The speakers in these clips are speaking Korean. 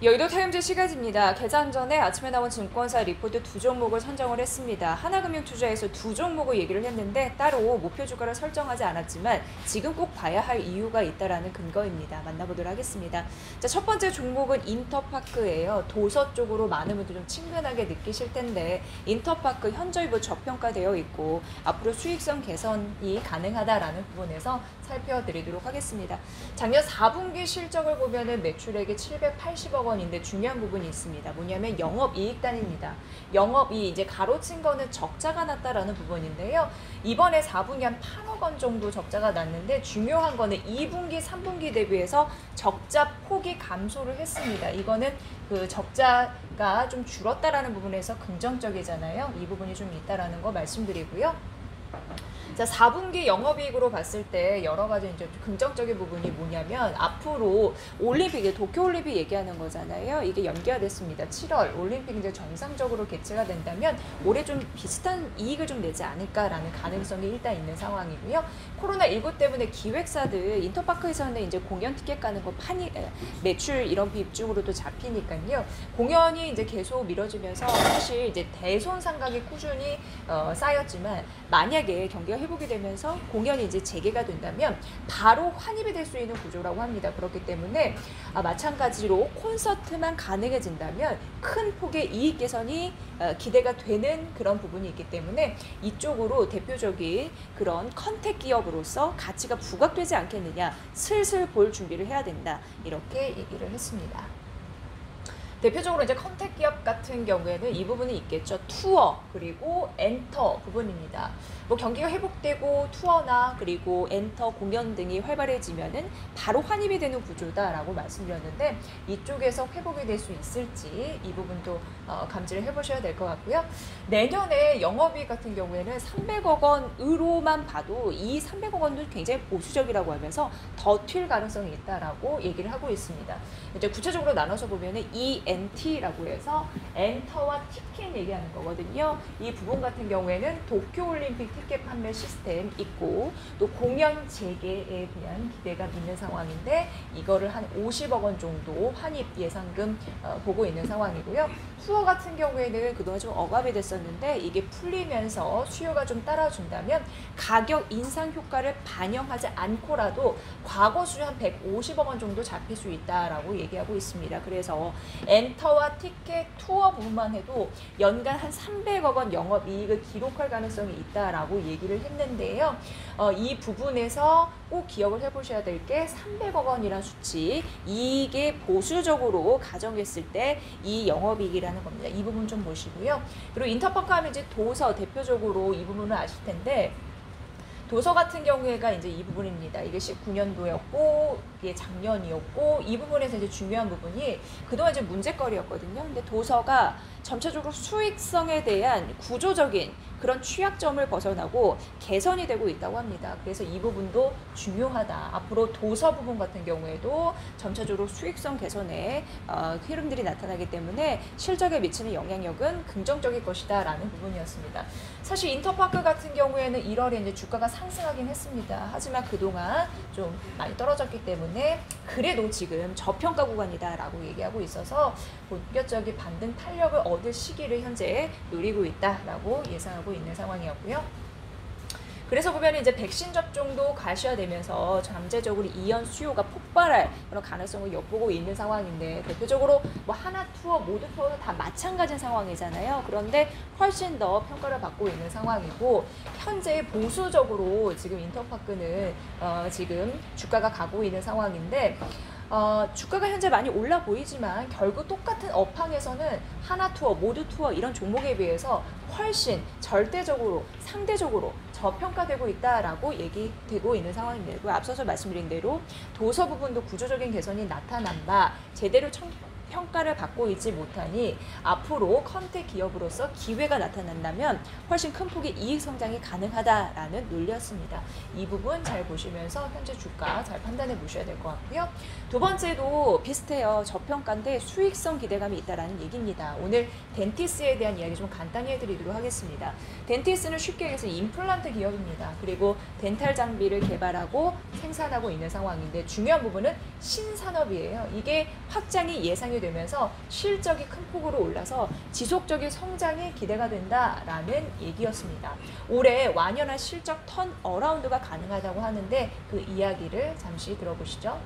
여의도 타임즈 시가지입니다. 개장 전에 아침에 나온 증권사 리포트 두 종목을 선정을 했습니다. 하나금융투자에서 두 종목을 얘기를 했는데 따로 목표 주가를 설정하지 않았지만 지금 꼭 봐야 할 이유가 있다라는 근거입니다. 만나보도록 하겠습니다. 자, 첫 번째 종목은 인터파크예요. 도서 쪽으로 많은 분들 좀 친근하게 느끼실 텐데 인터파크 현저히 저평가되어 있고 앞으로 수익성 개선이 가능하다라는 부분에서 살펴드리도록 하겠습니다. 작년 4분기 실적을 보면은 매출액이 780억 원인데 중요한 부분이 있습니다. 뭐냐면 영업이익단입니다. 영업이익 이제 가로친 거는 적자가 났다라는 부분인데요. 이번에 4분기 한 8억 원 정도 적자가 났는데 중요한 거는 2분기, 3분기 대비해서 적자 폭이 감소를 했습니다. 이거는 그 적자가 좀 줄었다라는 부분에서 긍정적이잖아요. 이 부분이 좀 있다라는 거 말씀드리고요. 자, 4분기 영업이익으로 봤을 때 여러 가지 이제 긍정적인 부분이 뭐냐면 앞으로 올림픽, 도쿄올림픽 얘기하는 거잖아요. 이게 연기가 됐습니다. 7월 올림픽 이제 정상적으로 개최가 된다면 올해 좀 비슷한 이익을 좀 내지 않을까라는 가능성이 일단 있는 상황이고요. 코로나19 때문에 기획사들 인터파크에서는 이제 공연 티켓 가는 거 매출 이런 비중으로도 잡히니까요. 공연이 이제 계속 미뤄지면서 사실 이제 대손 상각이 꾸준히 쌓였지만 만약에 경기가 회복이 되면서 공연이 이제 재개가 된다면 바로 환입이 될 수 있는 구조라고 합니다. 그렇기 때문에 마찬가지로 콘서트만 가능해진다면 큰 폭의 이익 개선이 기대가 되는 그런 부분이 있기 때문에 이쪽으로 대표적인 그런 컨택 기업으로서 가치가 부각되지 않겠느냐, 슬슬 볼 준비를 해야 된다, 이렇게 얘기를 했습니다. 대표적으로 이제 컨택 기업 같은 경우에는 이 부분이 있겠죠. 투어 그리고 엔터 부분입니다. 뭐 경기가 회복되고 투어나 그리고 엔터 공연 등이 활발해지면은 바로 환입이 되는 구조다라고 말씀드렸는데 이쪽에서 회복이 될 수 있을지 이 부분도 감지를 해보셔야 될 것 같고요. 내년에 영업이익 같은 경우에는 300억 원으로만 봐도 이 300억 원도 굉장히 보수적이라고 하면서 더 튈 가능성이 있다라고 얘기를 하고 있습니다. 이제 구체적으로 나눠서 보면은 ENT라고 해서 엔터와 티켓 얘기하는 거거든요. 이 부분 같은 경우에는 도쿄올림픽 티켓 판매 시스템 있고 또 공연 재개에 대한 기대가 있는 상황인데 이거를 한 50억 원 정도 환입 예상금 보고 있는 상황이고요. 투어 같은 경우에는 그동안 좀 억압이 됐었는데 이게 풀리면서 수요가 좀 따라준다면 가격 인상 효과를 반영하지 않고라도 과거 수준 한 150억 원 정도 잡힐 수 있다라고 얘기하고 있습니다. 그래서 엔터와 티켓, 투어 부분만 해도 연간 한 300억 원 영업이익을 기록할 가능성이 있다라고 얘기를 했는데요. 이 부분에서 꼭 기억을 해보셔야 될 게 300억 원이라는 수치, 이게 보수적으로 가정했을 때 이 영업이익이라는 겁니다. 이 부분 좀 보시고요. 그리고 인터파크 하면 이제 도서 대표적으로 이 부분을 아실 텐데 도서 같은 경우에가 이제 이 부분입니다. 이게 19년도였고, 이게 작년이었고, 이 부분에서 이제 중요한 부분이 그동안 이제 문제거리였거든요. 근데 도서가 전체적으로 수익성에 대한 구조적인 그런 취약점을 벗어나고 개선이 되고 있다고 합니다. 그래서 이 부분도 중요하다. 앞으로 도서 부분 같은 경우에도 전체적으로 수익성 개선에 흐름들이 나타나기 때문에 실적에 미치는 영향력은 긍정적일 것이다 라는 부분이었습니다. 사실 인터파크 같은 경우에는 1월에 이제 주가가 상승하긴 했습니다. 하지만 그동안 좀 많이 떨어졌기 때문에 그래도 지금 저평가 구간이다라고 얘기하고 있어서 본격적인 반등 탄력을 얻을 시기를 현재 노리고 있다라고 예상하고 있는 상황이었고요. 그래서 보면 이제 백신 접종도 가시화되면서 잠재적으로 이연 수요가 폭발할 그런 가능성을 엿보고 있는 상황인데 대표적으로 뭐 하나 투어, 모두 투어도 다 마찬가지인 상황이잖아요. 그런데 훨씬 더 평가를 받고 있는 상황이고 현재 보수적으로 지금 인터파크는 지금 주가가 가고 있는 상황인데 주가가 현재 많이 올라 보이지만 결국 똑같은 업황에서는 하나 투어, 모두 투어 이런 종목에 비해서 훨씬 절대적으로, 상대적으로 저평가되고 있다라고 얘기되고 있는 상황인데요. 앞서서 말씀드린 대로 도서 부분도 구조적인 개선이 나타난 바 제대로 평가를 받고 있지 못하니 앞으로 컨택 기업으로서 기회가 나타난다면 훨씬 큰 폭의 이익 성장이 가능하다라는 논리였습니다. 이 부분 잘 보시면서 현재 주가 잘 판단해 보셔야 될 것 같고요. 두 번째도 비슷해요. 저평가인데 수익성 기대감이 있다라는 얘기입니다. 오늘 덴티스에 대한 이야기 좀 간단히 해드리도록 하겠습니다. 덴티스는 쉽게 얘기해서 임플란트 기업입니다. 그리고 덴탈 장비를 개발하고 생산하고 있는 상황인데 중요한 부분은 신산업이에요. 이게 확장이 예상이 되면서 실적이 큰 폭으로 올라서 지속적인 성장이 기대가 된다라는 얘기였습니다. 올해 완연한 실적 턴 어라운드가 가능하다고 하는데 그 이야기를 잠시 들어보시죠.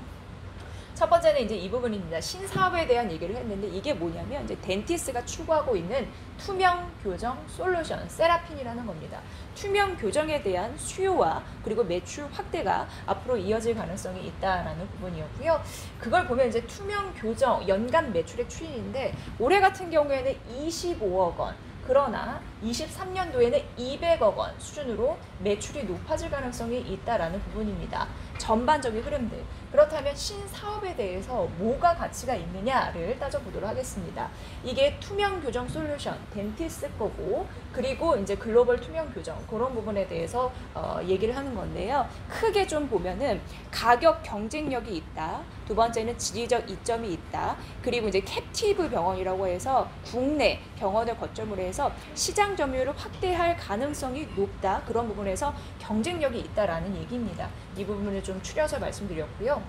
첫 번째는 이제 이 부분입니다. 신사업에 대한 얘기를 했는데 이게 뭐냐면 이제 덴티스가 추구하고 있는 투명 교정 솔루션 세라핀이라는 겁니다. 투명 교정에 대한 수요와 그리고 매출 확대가 앞으로 이어질 가능성이 있다라는 부분이었고요. 그걸 보면 이제 투명 교정 연간 매출의 추이인데 올해 같은 경우에는 25억 원. 그러나 23년도에는 200억 원 수준으로 매출이 높아질 가능성이 있다라는 부분입니다. 전반적인 흐름들. 그렇다면 신사업에 대해서 뭐가 가치가 있느냐를 따져보도록 하겠습니다. 이게 투명 교정 솔루션, 덴티스 거고, 그리고 이제 글로벌 투명 교정, 그런 부분에 대해서 얘기를 하는 건데요. 크게 좀 보면은 가격 경쟁력이 있다. 두 번째는 지리적 이점이 있다. 그리고 이제 캡티브 병원이라고 해서 국내 병원을 거점으로 해서 시장 점유율을 확대할 가능성이 높다. 그런 부분에서 경쟁력이 있다라는 얘기입니다. 이 부분을 좀 추려서 말씀드렸고요.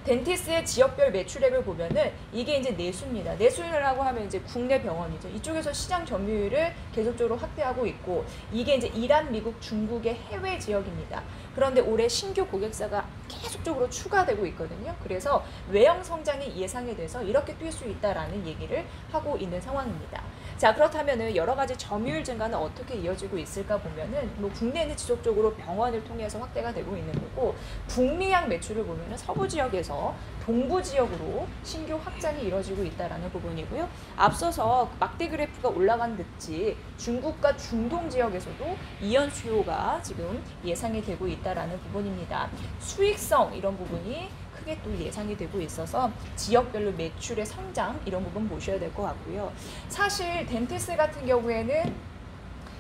덴티스의 지역별 매출액을 보면은 이게 이제 내수입니다. 내수라고 하면 이제 국내 병원이죠. 이쪽에서 시장 점유율을 계속적으로 확대하고 있고 이게 이제 이란, 미국, 중국의 해외 지역입니다. 그런데 올해 신규 고객사가 계속적으로 추가되고 있거든요. 그래서 외형 성장이 예상이 돼서 이렇게 뛸 수 있다라는 얘기를 하고 있는 상황입니다. 자, 그렇다면은 여러 가지 점유율 증가는 어떻게 이어지고 있을까 보면은 뭐 국내는 지속적으로 병원을 통해서 확대가 되고 있는 거고 북미양 매출을 보면은 서부 지역에서 동부 지역으로 신규 확장이 이루어지고 있다라는 부분이고요. 앞서서 막대 그래프가 올라간 듯이 중국과 중동 지역에서도 이연 수요가 지금 예상이 되고 있다라는 부분입니다. 수익성 이런 부분이 크게 또 예상이 되고 있어서 지역별로 매출의 성장 이런 부분 보셔야 될 것 같고요. 사실 덴티스 같은 경우에는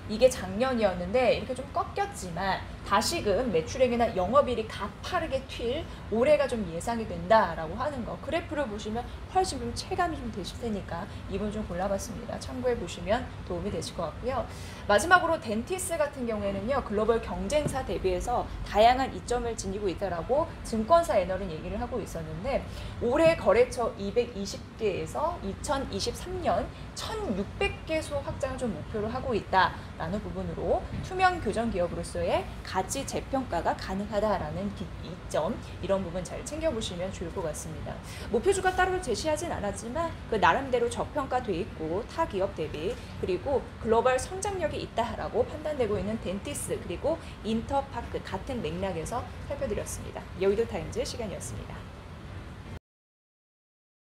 이게 작년이었는데 이렇게 좀 꺾였지만 다시금 매출액이나 영업이익이 가파르게 튈 올해가 좀 예상이 된다라고 하는 거 그래프를 보시면 훨씬 좀 체감이 좀 되실 테니까 이번 좀 골라봤습니다. 참고해 보시면 도움이 되실 것 같고요. 마지막으로 덴티스 같은 경우에는요 글로벌 경쟁사 대비해서 다양한 이점을 지니고 있다라고 증권사 애널은 얘기를 하고 있었는데 올해 거래처 220개에서 2023년 1,600개소 확장을 좀 목표로 하고 있다라는 부분으로 투명 교정 기업으로서의 가치 재평가가 가능하다라는 이점 이런 부분 잘 챙겨보시면 좋을 것 같습니다. 목표주가 따로 제시하진 않았지만 그 나름대로 저평가돼 있고 타 기업 대비 그리고 글로벌 성장력이 있다라고 판단되고 있는 덴티스 그리고 인터파크 같은 맥락에서 살펴드렸습니다. 여의도 타임즈 시간이었습니다.